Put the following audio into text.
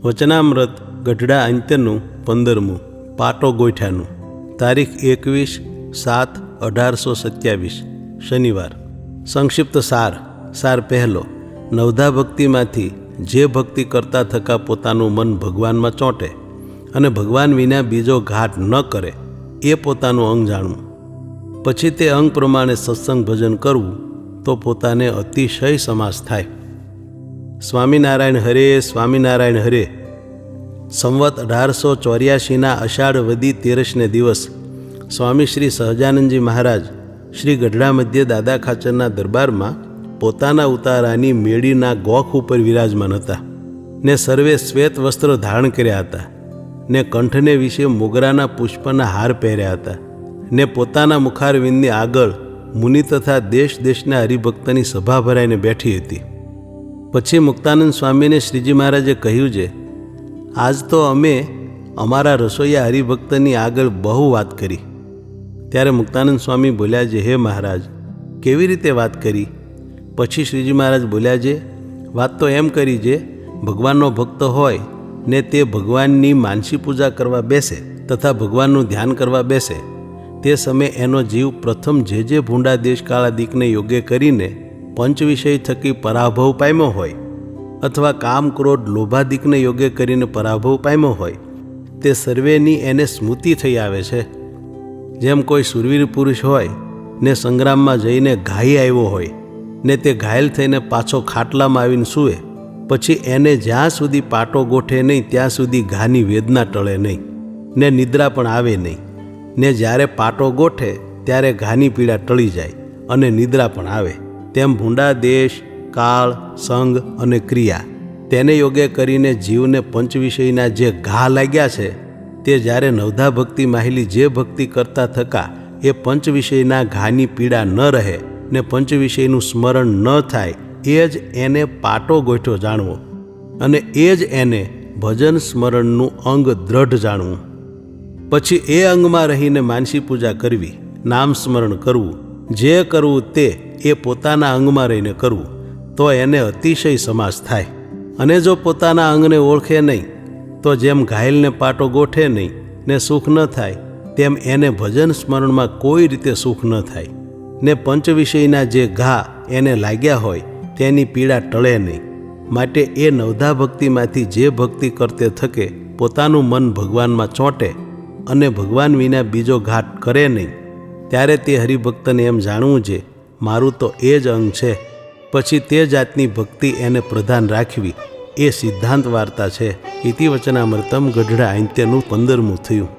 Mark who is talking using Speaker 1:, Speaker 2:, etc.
Speaker 1: વચનામૃત ગઢડા અંત્યનું 15મું પાટો ગોઠ્યાનું તારીખ 21/7/1827 શનિવાર. સંક્ષિપ્ત સાર પહેલો. નવધા ભક્તિમાંથી જે ભક્તિ કરતા થકા પોતાનું મન ભગવાનમાં ચોંટે અને ભગવાન વિના બીજો ઘાટ ન કરે એ પોતાનું અંગ જાણવું. પછી તે અંગ પ્રમાણે સત્સંગ ભજન કરવું તો પોતાને અતિશય સમાસ થાય. સ્વામિનારાયણ હરે, સ્વામિનારાયણ હરે. સંવત 1884ના અષાઢ વદી 13ને દિવસ સ્વામી શ્રી સહજાનંદજી મહારાજ શ્રી ગઢડા મધ્ય દાદા ખાચરના દરબારમાં પોતાના ઉતારાની મેળીના ગોખ ઉપર વિરાજમાન હતા ને સર્વે શ્વેત વસ્ત્ર ધારણ કર્યા હતા ને કંઠને વિશે મોગરાના પુષ્પના હાર પહેર્યા હતા ને પોતાના મુખારવિંદની આગળ મુનિ તથા દેશ દેશના હરિભક્તની સભા ભરાઈને બેઠી હતી. પછી મુક્તાનંદ સ્વામીને શ્રીજી મહારાજે કહ્યું છે, આજ તો અમે અમારા રસોઈયા હરિભક્તની આગળ બહુ વાત કરી. ત્યારે મુક્તાનંદ સ્વામી બોલ્યા છે, હે મહારાજ, કેવી રીતે વાત કરી? પછી શ્રીજી મહારાજ બોલ્યા છે, વાત તો એમ કરી છે, ભગવાનનો ભક્ત હોય ને તે ભગવાનની માનસી પૂજા કરવા બેસે તથા ભગવાનનું ધ્યાન કરવા બેસે તે સમયે એનો જીવ પ્રથમ જે ભૂંડા દેશકાળાદિકને યોગ્ય કરીને પંચ વિષય થકી પરાભવ પામ્યો હોય અથવા કામ ક્રોધ લોભાદિકને યોગ્ય કરીને પરાભવ પામ્યો હોય તે સર્વેની એને સ્મૃતિ થઈ આવે છે. જેમ કોઈ શૂરવીર પુરુષ હોય ને સંગ્રામમાં જઈને ઘાઈ આવ્યો હોય ને તે ઘાયલ થઈને પાછો ખાટલામાં આવીને સૂવે, પછી એને જ્યાં સુધી પાટો ગોઠે નહીં ત્યાં સુધી ઘાની વેદના ટળે નહીં ને નિદ્રા પણ આવે નહીં, ને જ્યારે પાટો ગોઠે ત્યારે ઘાની પીડા ટળી જાય અને નિદ્રા પણ આવે. તેમ ભૂંડા દેશ, કાળ, સંગ અને ક્રિયા તેને યોગ્ય કરીને જીવને પંચ વિષયના જે ઘા લાગ્યા છે તે જ્યારે નવધા ભક્તિ માહિલી જે ભક્તિ કરતા થકા એ પંચ વિષયના ઘાની પીડા ન રહે ને પંચ વિષયનું સ્મરણ ન થાય એ જ એને પાટો ગોઠ્યો જાણવો અને એ જ એને ભજન સ્મરણનું અંગ દ્રઢ જાણવું. પછી એ અંગમાં રહીને માનસી પૂજા કરવી, નામ સ્મરણ કરવું, જે કરવું તે એ પોતાના અંગમાં રહીને કરવું તો એને અતિશય સમાસ થાય. અને જો પોતાના અંગને ઓળખે નહીં તો જેમ ઘાયલને પાટો ગોઠે નહીં ને સુખ ન થાય તેમ એને ભજન સ્મરણમાં કોઈ રીતે સુખ ન થાય ને પંચ વિષયના જે ઘા એને લાગ્યા હોય તેની પીડા ટળે નહીં. માટે એ નવધા ભક્તિમાંથી જે ભક્તિ કરતે થકે પોતાનું મન ભગવાનમાં ચોંટે અને ભગવાન વિના બીજો ઘાટ કરે નહીં ત્યારે તે હરિભક્તને એમ જાણવું છે, મારું તો એ જ અંગ છે. પછી તે જાતની ભક્તિ એને પ્રધાન રાખવી એ સિદ્ધાંત વાર્તા છે. ઇતિ વચનામૃતમ ગઢડા અંત્યનું 15મું થયું.